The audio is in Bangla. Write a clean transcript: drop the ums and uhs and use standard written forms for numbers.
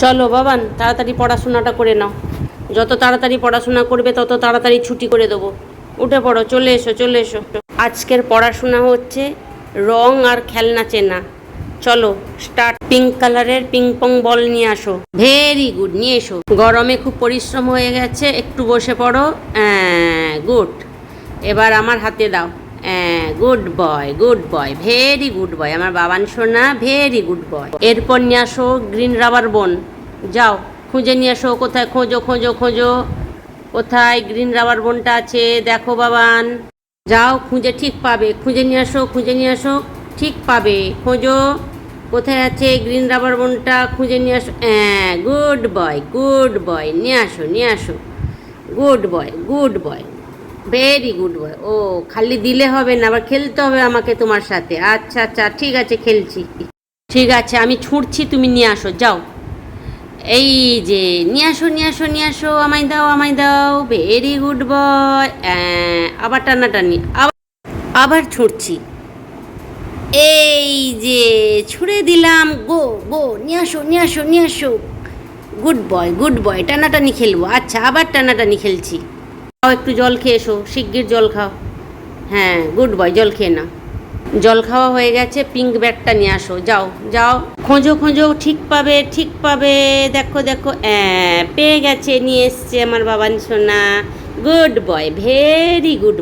চলো বাবান, তাড়াতাড়ি পড়াশোনাটা করে নাও। যত তাড়াতাড়ি পড়াশোনা করবে তত তাড়াতাড়ি ছুটি করে দেবো। উঠে পড়ো, চলে এসো চলে এসো। আজকের পড়াশোনা হচ্ছে রং আর খেলনা চেনা। চলো স্টার্ট। পিঙ্ক কালারের পিং পং বল নিয়ে আসো। ভেরি গুড, নিয়ে এসো। গরমে খুব পরিশ্রম হয়ে গেছে, একটু বসে পড়ো। গুড। এবার আমার হাতে দাও। Good boy, good boy, very good বয় আমার বাবান সোনা, ভেরি গুড বয়। এরপর নিয়ে আসো গ্রিন রাবার বোন। যাও খুঁজে নিয়ে আসো। কোথায়? খোঁজো খোঁজো খোঁজো, কোথায় গ্রিন রাবার বোনটা আছে দেখো বাবান। যাও খুঁজে ঠিক পাবে, খুঁজে নিয়ে আসো, খুঁজে নিয়ে আসো, ঠিক পাবে। খোঁজো কোথায় আছে গ্রিন রাবার বোনটা, খুঁজে নিয়ে আসো। গুড বয়, গুড বয়, নিয়ে আসো নিয়ে আসো। Good boy, good boy, very good boy. ও খালি দিলে হবে না, আবার খেলতে হবে আমাকে তোমার সাথে। আচ্ছা আচ্ছা ঠিক আছে, খেলছি। ঠিক আছে আমি ছুটছি, তুমি নিয়ে আসো। যাও এই যে নিয়ে আসো নিয়ে আসো নিয়ে আসো, আমায় দাও আমায় দাও, ভেরি গুড বয়। আবার টানাটানি, আবার আবার ছুটছি। এই যে ছুঁড়ে দিলাম। গো গো, নিয়ে আসো নিয়ে আসো নিয়ে আসো। গুড বয়, গুড বয়, টানাটানি খেলবো। আচ্ছা আবার টানাটানি খেলছি। খাও, একটু জল খেয়ে এসো, শিগগির জল খাও। হ্যাঁ গুড বয়, জল খেয়ে নাও। জল খাওয়া হয়ে গেছে, পিঙ্ক ব্যাগটা নিয়ে আসো। যাও যাও, খোঁজো খোঁজো, ঠিক পাবে ঠিক পাবে। দেখো দেখো, পেয়ে গেছে, নিয়ে এসছে আমার বাবান সোনা। Good boy, very good.